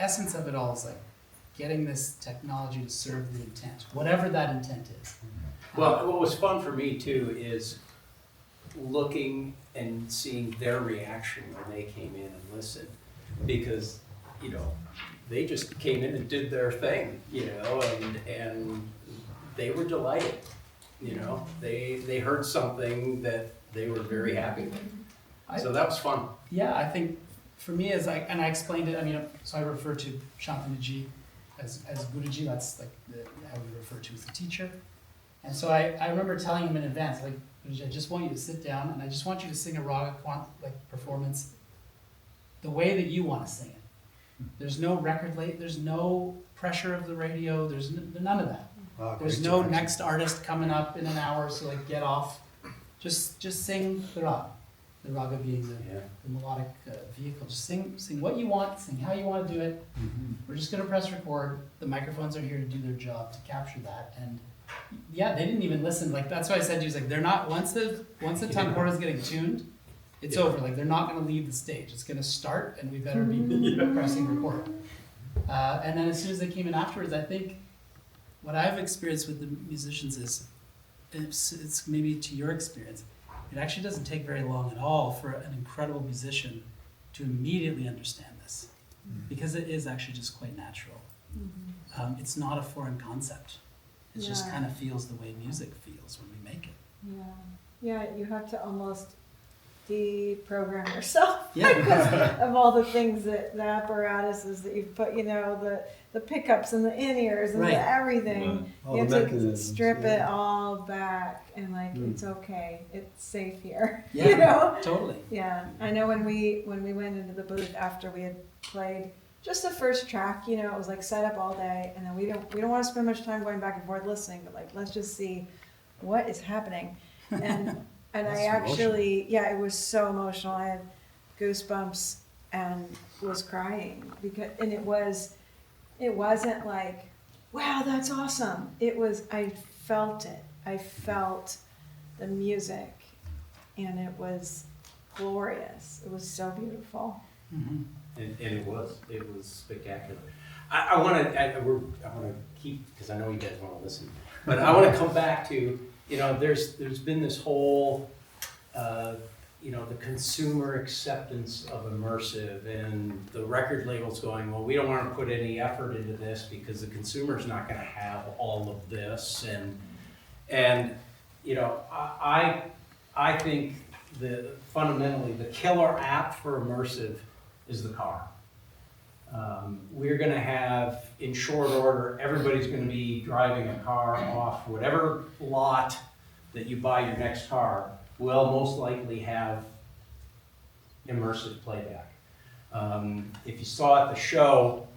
essence of it all is like getting this technology to serve the intent, whatever that intent is. Well, what was fun for me too is looking and seeing their reaction when they came in and listened, because, you know, they just came in and did their thing, you know, and they were delighted, you know. They heard something that they were very happy with. So that was fun. Yeah, I think for me, I explained it, I mean, so I refer to Shantanu as Guruji, that's like how we refer to as the teacher. And so I remember telling him in advance, like, Guruji, I just want you to sit down and I just want you to sing a raga performance the way that you want to sing it. There's no record there's no pressure of the radio, there's none of that. Wow, There's great no direction. next artist coming up in an hour, so like get off. Just sing the raga. The raga being the melodic vehicle. Just sing what you want, sing how you want to do it. Mm-hmm. We're just gonna press record. The microphones are here to do their job, to capture that. And yeah, they didn't even listen. Like that's why I said to you, like they're not once the tamboura is getting tuned, it's over. Like they're not gonna leave the stage. It's gonna start, and we better be pressing record. And then as soon as they came in afterwards, I think what I've experienced with the musicians is, it's maybe to your experience, it actually doesn't take very long at all for an incredible musician to immediately understand this, because it is actually just quite natural. It's not a foreign concept. It just kind of feels the way music feels when we make it. Yeah, you have to almost deprogram yourself Yeah. because of all the things that the apparatuses that you've put, you know, the pickups and the in-ears and Right. the everything. All You the have to mechanisms, strip it yeah. all back and like, it's okay, it's safe here, Yeah, you know? totally. Yeah, I know when we went into the booth after we had played just the first track, you know, it was like set up all day, and then we don't want to spend much time going back and forth listening, but like let's just see what is happening. And I actually, it was so emotional. I had goosebumps and was crying and it wasn't like, wow, that's awesome. It was, I felt it. I felt the music, and it was glorious. It was so beautiful. Mm-hmm. And it was spectacular. I want to keep, because I know you guys want to listen, but I want to come back to, you know, there's been this whole, you know, the consumer acceptance of immersive, and the record labels going, well, we don't want to put any effort into this because the consumer's not going to have all of this, and you know, I think fundamentally the killer app for immersive is the car. We're going to have, in short order, everybody's going to be driving a car off whatever lot that you buy your next car will most likely have immersive playback. If you saw at the show,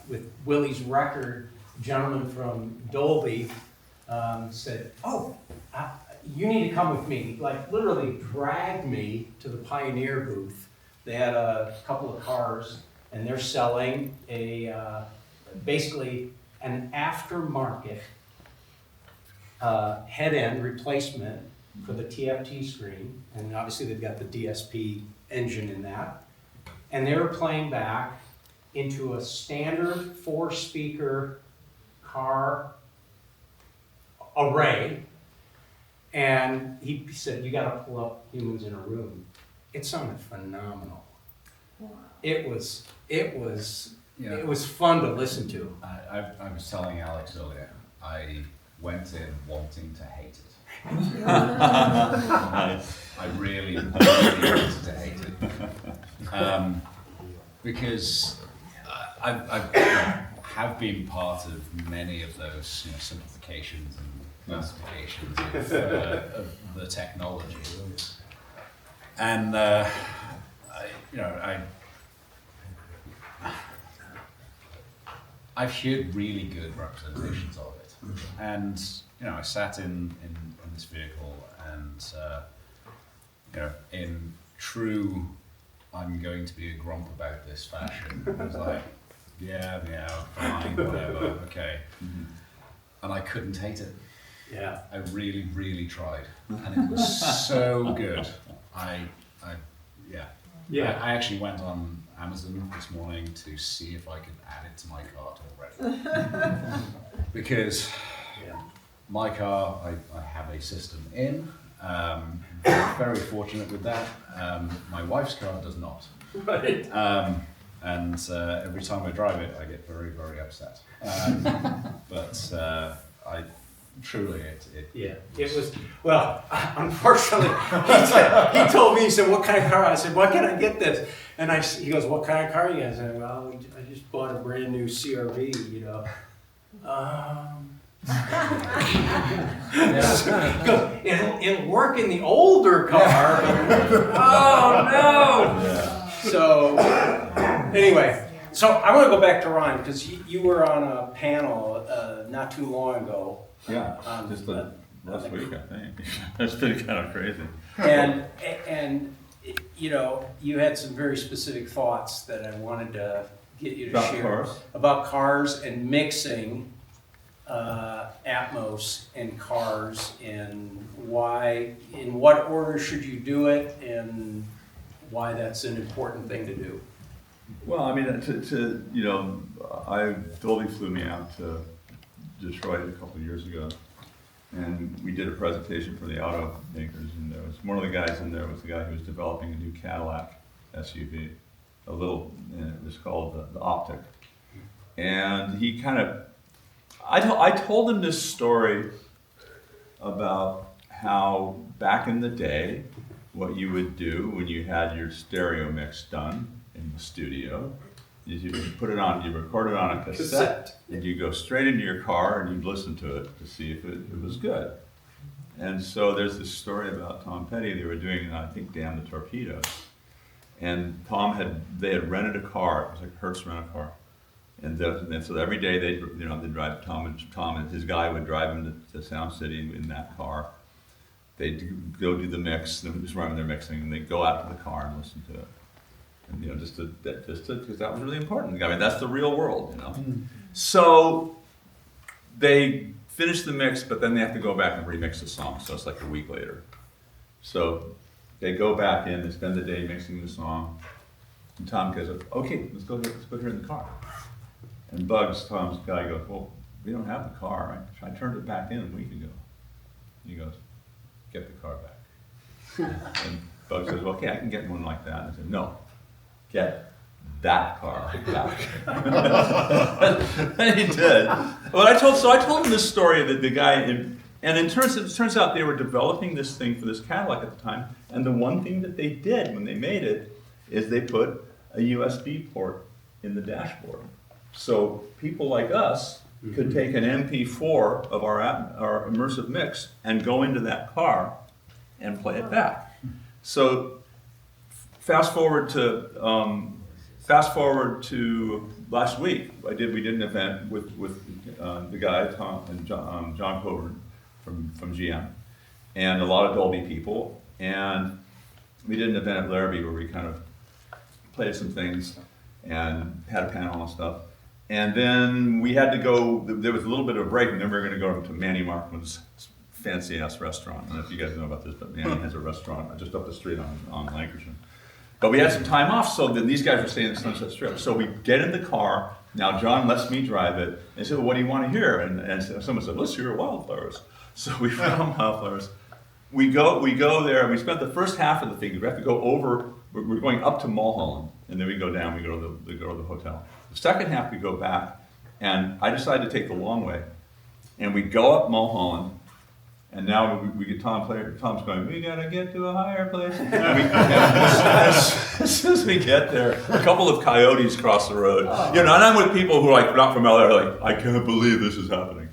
with Willie's record, a gentleman from Dolby said, "Oh, you need to come with me." Like literally dragged me to the Pioneer booth. They had a couple of cars, and they're selling basically an aftermarket head-end replacement for the TFT screen, and obviously they've got the DSP engine in that, and they were playing back into a standard 4-speaker car array, and he said, "You got to pull up Humans in a Room." It sounded phenomenal. Wow. It was fun to listen to. I was telling Alex earlier, I went in wanting to hate it. I really wanted to hate it. Because I have been part of many of those, you know, simplifications and classifications of the technology. And I've heard really good representations of it. And you know, I sat in this vehicle, and you know, in true "I'm going to be a grump about this" fashion, I was like, yeah, fine, whatever, okay. And I couldn't hate it. Yeah. I really, really tried, and it was so good. Yeah. I actually went on Amazon this morning to see if I could add it to my cart already. Because my car, I have a system in. Very fortunate with that. My wife's car does not. Right. And every time I drive it, I get very, very upset. But I truly, It was, well, unfortunately, he told me, he said, what kind of car? I said, why can't I get this? And he goes, what kind of car you got? I said, well, I just bought a brand new CRV, you know. It'll work in the older car. Oh, no. Yeah. So, anyway, so I want to go back to Ron, because you were on a panel not too long ago. Yeah, just last week, I think. That's been kind of crazy. And you know, you had some very specific thoughts that I wanted to get you to About share. cars? About cars and mixing Atmos and cars, and why, in what order should you do it, and why that's an important thing to do. Well, I mean, Dolby flew me out to Detroit a couple of years ago, and we did a presentation for the automakers, and there was one of the guys in there was the guy who was developing a new Cadillac SUV, it was called the Optic, and he kind of, I told him this story about how back in the day, what you would do when you had your stereo mix done in the studio is you would put it on, you record it on a cassette, and you go straight into your car and you'd listen to it to see if it was good. And so there's this story about Tom Petty, they were doing, I think, Damn the Torpedoes. And they had rented a car, it was like Hertz rent a car. And so every day they'd drive, Tom and his guy would drive him to Sound City in that car. They'd go do the mix, just run their mixing, and they'd go out to the car and listen to it. And just because that was really important. I mean, that's the real world, you know. So they finish the mix, but then they have to go back and remix the song. So it's like a week later. So they go back in, they spend the day mixing the song, and Tom goes, "Okay, let's go here in the car." And Bugs, Tom's guy, goes, "Well, we don't have the car. I turned it back in a week ago." He goes, "Get the car back." And Bugs says, "Well, okay, I can get one like that." And I said, "No, get that car back." And he did. But I told him this story that the guy, and it turns out they were developing this thing for this Cadillac at the time, and the one thing that they did when they made it is they put a USB port in the dashboard. So people like us could take an MP4 of our immersive mix and go into that car and play it back. So fast forward to last week. We did an event with the guy Tom and John Coburn from GM, and a lot of Dolby people, and we did an event at Larrabee where we kind of played some things and had a panel and stuff. And then we had to go, there was a little bit of a break, and then we were going to go to Manny Markman's fancy-ass restaurant. I don't know if you guys know about this, but Manny has a restaurant just up the street on Lancashire. But we had some time off, so then these guys were staying in Sunset Strip. So we get in the car, now John lets me drive it, and said, "Well, what do you want to hear?" And someone said, "Let's hear Wildflowers." So we found Wildflowers. We go there, and we spent the first half of the thing, we have to go over, we're going up to Mulholland, and then we go down, we go to the hotel. The second half we go back, and I decided to take the long way, and we go up Mulholland, and now we get Tom's going, "We gotta get to a higher place." And as soon as we get there, a couple of coyotes cross the road. And I'm with people who are not from LA, like, "I can't believe this is happening."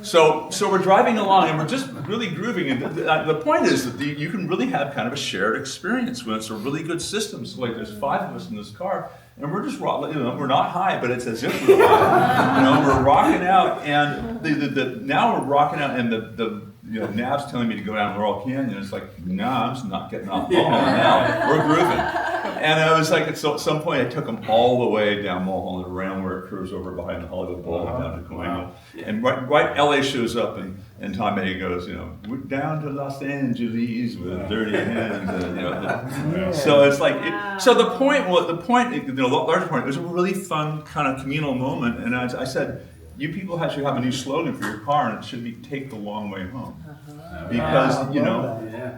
So we're driving along, and we're just really grooving. And the point is that you can really have kind of a shared experience when it's a really good system. So like, there's 5 of us in this car, and we're just we're not high, but it's as if we're high. We're rocking out, and now we're rocking out, and Nav's telling me to go down Laurel Canyon. It's like, no, I'm just not getting off now. We're grooving. and I was like, at some point, I took them all the way down Mulholland around where it curves over behind the Hollywood Bowl down to Coengal. And right, LA shows up, and Tom Petty goes, we're down to Los Angeles with dirty hands, and, So it's like, so the point, larger point, it was a really fun kind of communal moment, and I said, you people should have a new slogan for your car, and it should be "Take the long way home," because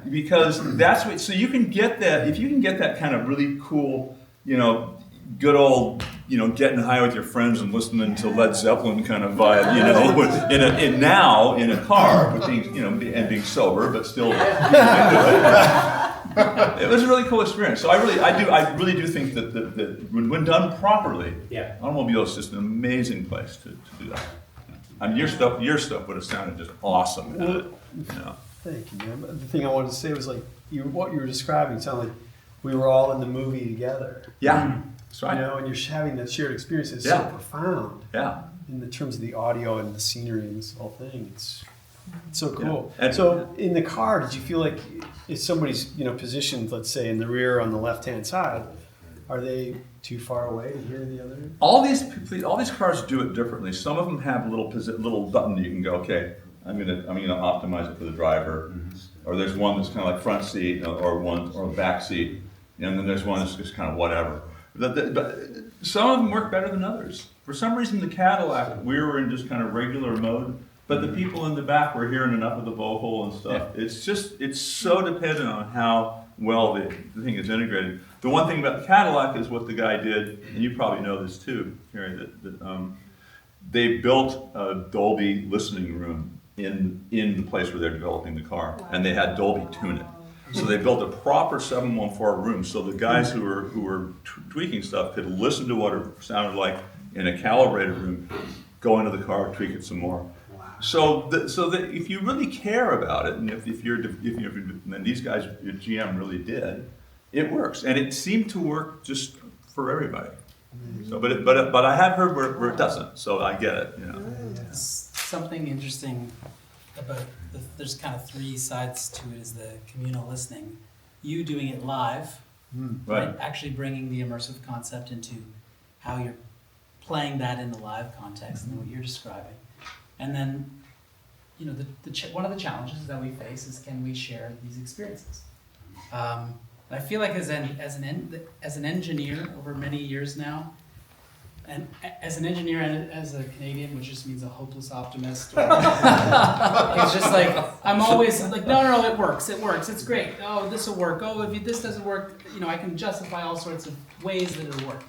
because that's what. So you can get that if you can get that kind of really cool, good old, getting high with your friends and listening to Led Zeppelin kind of vibe, in a car, with being, and being sober, but still. It was a really cool experience. So I really do think that when done properly, automobile is just an amazing place to do that. I mean, your stuff would have sounded just awesome. Thank you, man. But the thing I wanted to say was like what you were describing sounded like we were all in the movie together. Yeah, that's right. And you're having that shared experience. It's so profound. Yeah. In the terms of the audio and the scenery and this whole thing, it's so cool. Yeah. So in the car, did you feel like if somebody's positioned, let's say in the rear on the left-hand side, are they too far away to hear the other? All these cars do it differently. Some of them have a little button you can go, okay, I'm gonna optimize it for the driver, or there's one that's kind of like front seat or back seat, and then there's one that's just kind of whatever. But some of them work better than others. For some reason, the Cadillac, we were in just kind of regular mode. But the people in the back were hearing enough of the vocal and stuff. Yeah. It's so dependent on how well the thing is integrated. The one thing about the Cadillac is what the guy did, and you probably know this too, Carrie, that they built a Dolby listening room in the place where they're developing the car, and they had Dolby tune it. So they built a proper 714 room, so the guys who were tweaking stuff could listen to what it sounded like in a calibrated room, go into the car, tweak it some more. So that if you really care about it, and if these guys at GM really did, it works, and it seemed to work just for everybody. So, but I have heard where it doesn't, so I get it. Something interesting about there's kind of three sides to it: is the communal listening, you doing it live, right? Actually bringing the immersive concept into how you're playing that in the live context, and then what you're describing. And then, one of the challenges that we face is, can we share these experiences? I feel like as an engineer over many years now, and as an engineer and as a Canadian, which just means a hopeless optimist, it's just like I'm always like, no, it works, it's great. Oh, this will work. Oh, if this doesn't work, I can justify all sorts of ways that it'll work.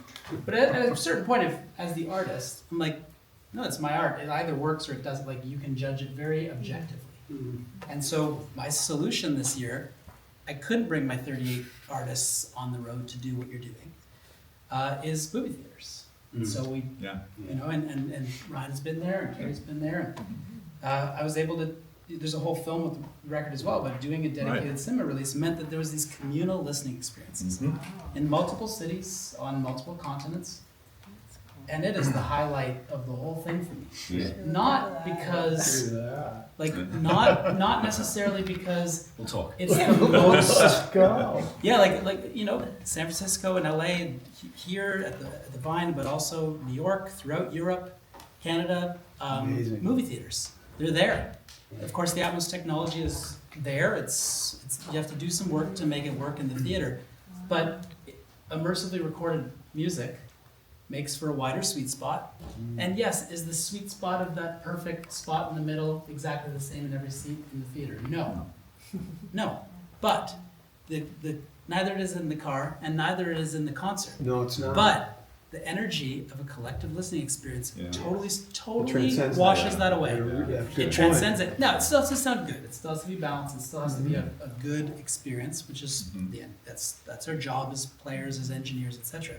But at a certain point, as the artist, I'm like, no, it's my art. It either works or it doesn't. Like, you can judge it very objectively. And so my solution this year, I couldn't bring my 38 artists on the road to do what you're doing, is movie theaters. And so we, and Ryan's been there, and Carrie's been there. And I was able to, there's a whole film with the record as well, but doing a dedicated cinema release meant that there was these communal listening experiences in multiple cities, on multiple continents. And it is the highlight of the whole thing for me. Not because, not necessarily because we'll talk. It's the most. like San Francisco and LA, and here at the Vine, but also New York, throughout Europe, Canada, movie theaters. They're there. Of course, the Atmos technology is there. It's you have to do some work to make it work in the theater, but immersively recorded music makes for a wider sweet spot. And yes, is the sweet spot of that perfect spot in the middle exactly the same in every seat in the theater? No. But neither it is in the car, and neither it is in the concert. No, it's not. But the energy of a collective listening experience totally washes that away. It transcends it. No, it still has to sound good. It still has to be balanced. It still has to be a good experience, which is that's our job as players, as engineers, etc.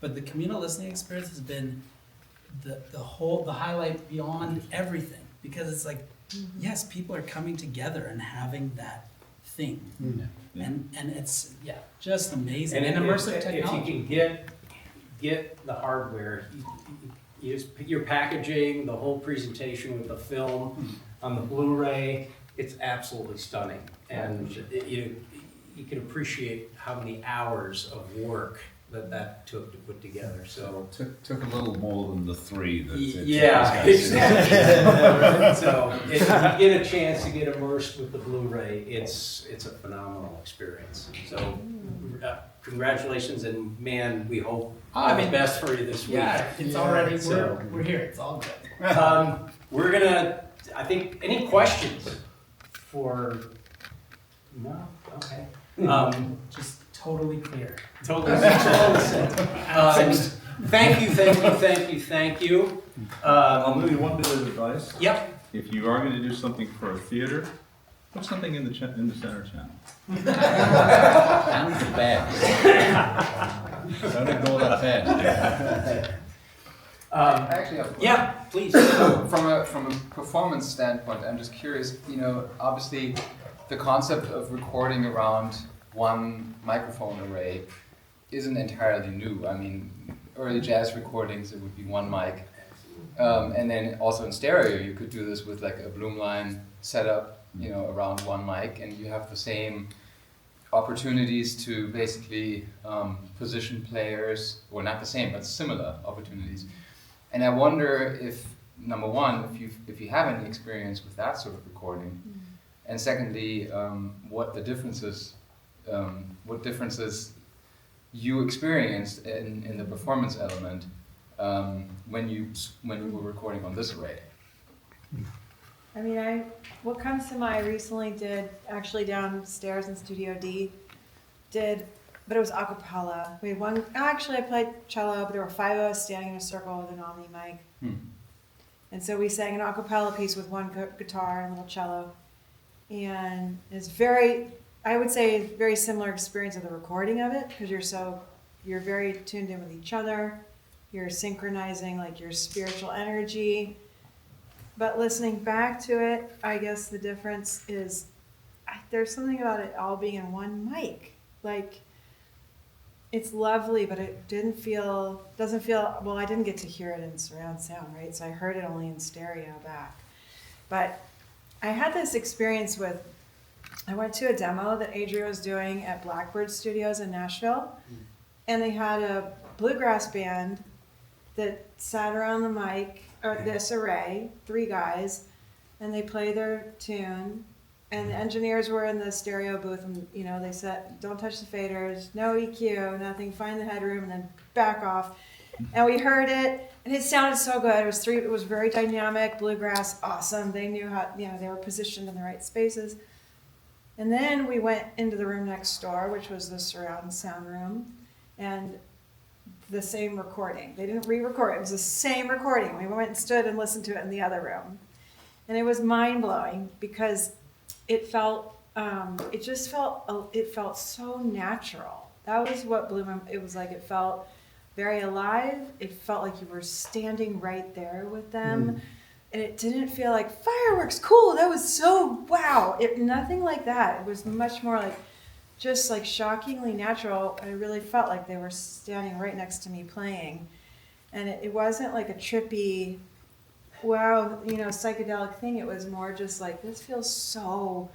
But the communal listening experience has been the highlight beyond everything, because it's like, yes, people are coming together and having that thing, and it's just amazing. And immersive technology. If you can get the hardware, your packaging, the whole presentation with the film on the Blu-ray, it's absolutely stunning. And you can appreciate how many hours of work that took to put together. So Took a little more than the 3 that it yeah, takes, exactly. So if you get a chance to get immersed with the Blu-ray, it's a phenomenal experience. So congratulations, and man, we hope the best for you this week. Yeah, it's already, So- we're here, it's all good. We're gonna, I think, any questions for, no, okay. Just totally clear. Totally. Thank you. I'll give you one bit of advice. Yep. If you are going to do something for a theater, put something in the center channel. And the bed. Don't ignore that bed. I actually have. Yeah, please. So from a performance standpoint, I'm just curious. Obviously, the concept of recording around one microphone array isn't entirely new. I mean, early jazz recordings, it would be one mic, and then also in stereo, you could do this with like a Bloomline setup, around one mic, and you have the same opportunities to basically position players, or not the same, but similar opportunities. And I wonder if, number one, if you have any experience with that sort of recording, and secondly, what differences you experienced in the performance element when you were recording on this array. I mean, what comes to mind, I recently did, actually downstairs in Studio D, but it was a cappella. We had one, actually I played cello, but there were 5 of us standing in a circle with an omni mic. And so we sang an a cappella piece with one guitar and a little cello. And it's I would say, very similar experience of the recording of it, because you're very tuned in with each other. You're synchronizing like your spiritual energy. But listening back to it, I guess the difference is there's something about it all being in one mic. Like, it's lovely, but it doesn't feel, well, I didn't get to hear it in surround sound, right? So I heard it only in stereo back. But I had this experience I went to a demo that Adrian was doing at Blackbird Studios in Nashville, and they had a bluegrass band that sat around the mic, or this array, 3 guys, and they played their tune, and the engineers were in the stereo booth, and they said, don't touch the faders, no EQ, nothing, find the headroom, and then back off. And we heard it, and it sounded so good. It was very dynamic, bluegrass, awesome. They knew how, they were positioned in the right spaces. And then we went into the room next door, which was the surround sound room, and the same recording. They didn't re-record it. It was the same recording. We went and stood and listened to it in the other room. And it was mind-blowing because it felt so natural. That was what blew my, it was like, it felt very alive. It felt like you were standing right there with them. And it didn't feel like fireworks, cool, that was so wow. Nothing like that. It was much more like, just like shockingly natural. I really felt like they were standing right next to me playing. And it wasn't like a trippy, wow, psychedelic thing. It was more just like, this feels so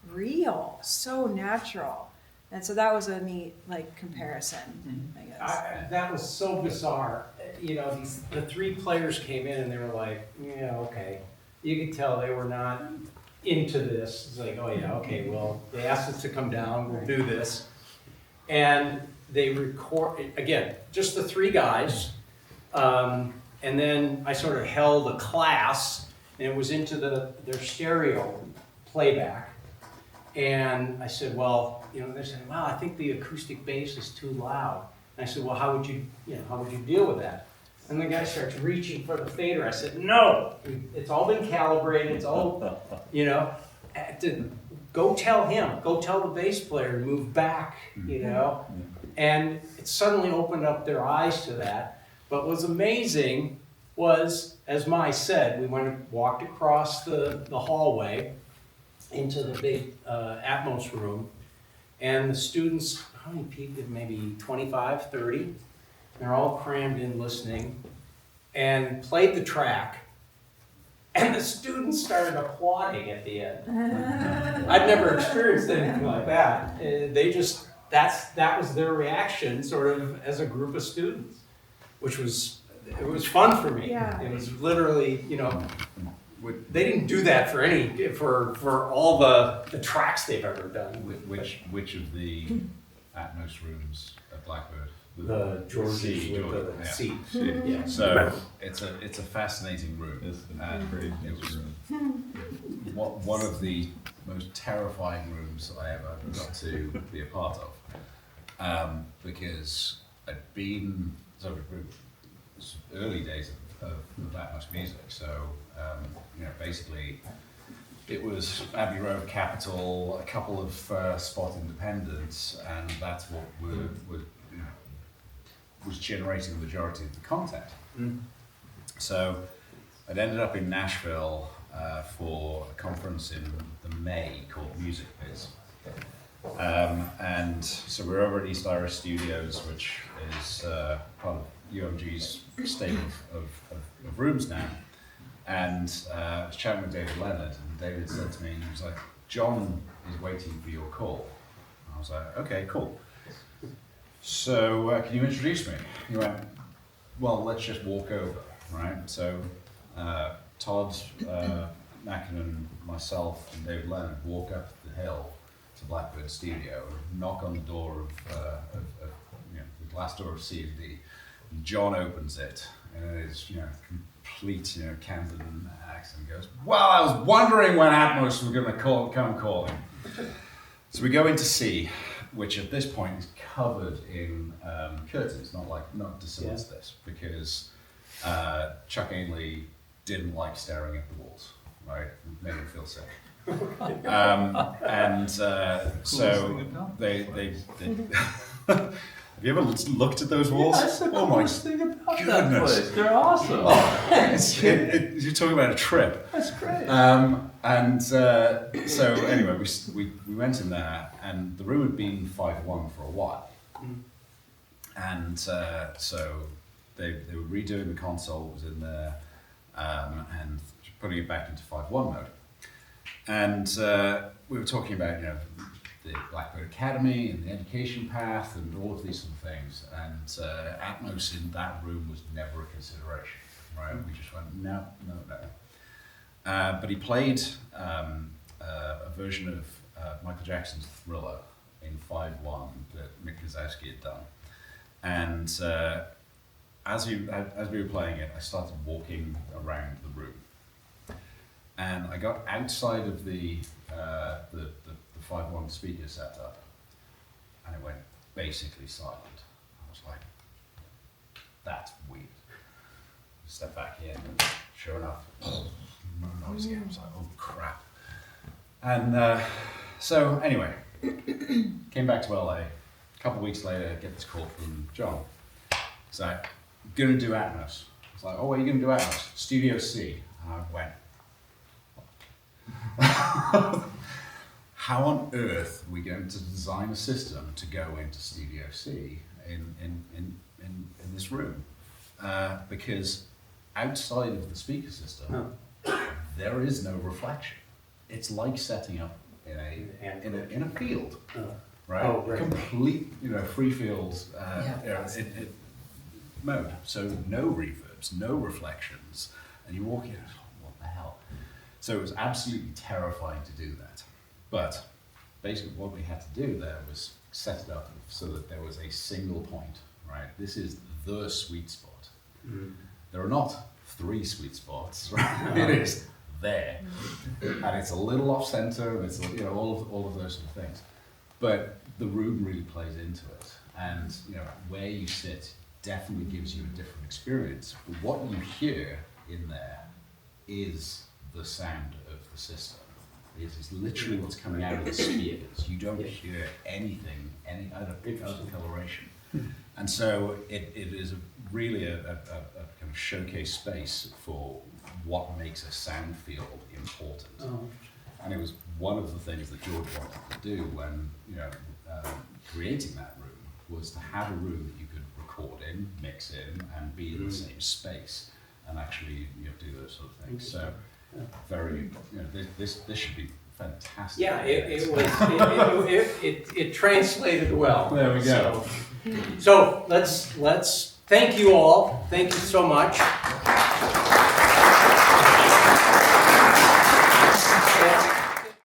real, so natural. And so that was a neat comparison, I guess. That was so bizarre. The 3 players came in and they were like, yeah, okay. You could tell they were not into this. It's like, oh yeah, okay, well, they asked us to come down, we'll do this. And they record, again, just the 3 guys. And then I sort of held a class, and it was into their stereo playback. And I said, well, they said, well, I think the acoustic bass is too loud. And I said, well, how would you deal with that? And the guy starts reaching for the fader. I said, no, it's all been calibrated. It's all, go tell him, go tell the bass player to move back, And it suddenly opened up their eyes to that. But what was amazing was, as Mai said, we walked across the hallway into the big Atmos room, and the students, how many people, maybe 25, 30, they're all crammed in listening, and played the track, and the students started applauding at the end. I'd never experienced anything like that. They just, that was their reaction, sort of, as a group of students, which was, it was fun for me. Yeah. It was literally, you know, they didn't do that for all the tracks they've ever done. Which of the Atmos rooms at Blackbird? The George's C, with the yeah. C. Yeah. So it's a fascinating room. It's And great. it was one of the most terrifying rooms I ever got to be a part of, because I'd been sort of early days of Atmos music. So you know, basically, it was Abbey Road, Capitol, a couple of spot independents, and that's what was generating the majority of the content. So I'd ended up in Nashville for a conference in the May called Music Biz. And so we're over at East Irish Studios, which is part of UMG's stable of rooms now. And I was chatting with David Leonard, and David said to me, he was like, "John is waiting for your call." And I was like, "Okay, cool. So can you introduce me?" He went, "Well, let's just walk over," right? So Todd Mackinnon, myself, and David Leonard walk up the hill to Blackbird Studio and knock on the door of you know, the glass door of C&D. And John opens it, and it is, you know, complete, you know, Camden accent. Goes, "Well, I was wondering when Atmos were going to come calling." So we go into C, which at this point is covered in curtains, not dissimilar to this, because Chuck Ainley didn't like staring at the walls, right? It made him feel sick. And so they have you ever looked at those walls? That's the Oh my coolest thing about that goodness. place. They're awesome. You're talking about a trip. That's great. And so anyway, we went in there, and the room had been 5-1 for a while. And so they were redoing the console, was in there, and putting it back into 5-1 mode. And we were talking about, you know, the Blackbird Academy and the education path and all of these sort of things. And Atmos in that room was never a consideration, right? We just went, no. But he played a version of Michael Jackson's Thriller in 5-1 that Mick Gazowski had done. And as we were playing it, I started walking around the room. And I got outside of the 5-1 speaker setup, and it went basically silent. I was like, that's weird. Step back in, and sure enough, noise again. I was like, oh crap. And so anyway, came back to LA. A couple of weeks later, I get this call from John. He's like, "Gonna do Atmos." I was like, "Oh, what are you gonna do Atmos?" Studio C. And I went, how on earth are we going to design a system to go into Studio C in this room? Because outside of the speaker system, there is no reflection. It's like setting up in a field, right? Oh, right. Complete, you know, free field Yeah. mode. So no reverbs, no reflections, and you walk in. What the hell? So it was absolutely terrifying to do that. But basically what we had to do there was set it up so that there was a single point, right? This is the sweet spot. There are not 3 sweet spots, right? It is there. And it's a little off center, and it's, you know, all of those sort of things. But the room really plays into it. And, you know, where you sit definitely gives you a different experience. But what you hear in there is the sound of the system. It is literally what's coming out of the speakers. You don't hear anything, any other coloration. And so it is really a kind of showcase space for what makes a sound field important. And it was one of the things that George wanted to do when, you know, creating that room, was to have a room that you could record in, mix in, and be in the same space, and actually, you know, do those sort of things. So very, you know, this should be fantastic. Yeah, it was, it translated well. There we go. So let's thank you all. Thank you so much.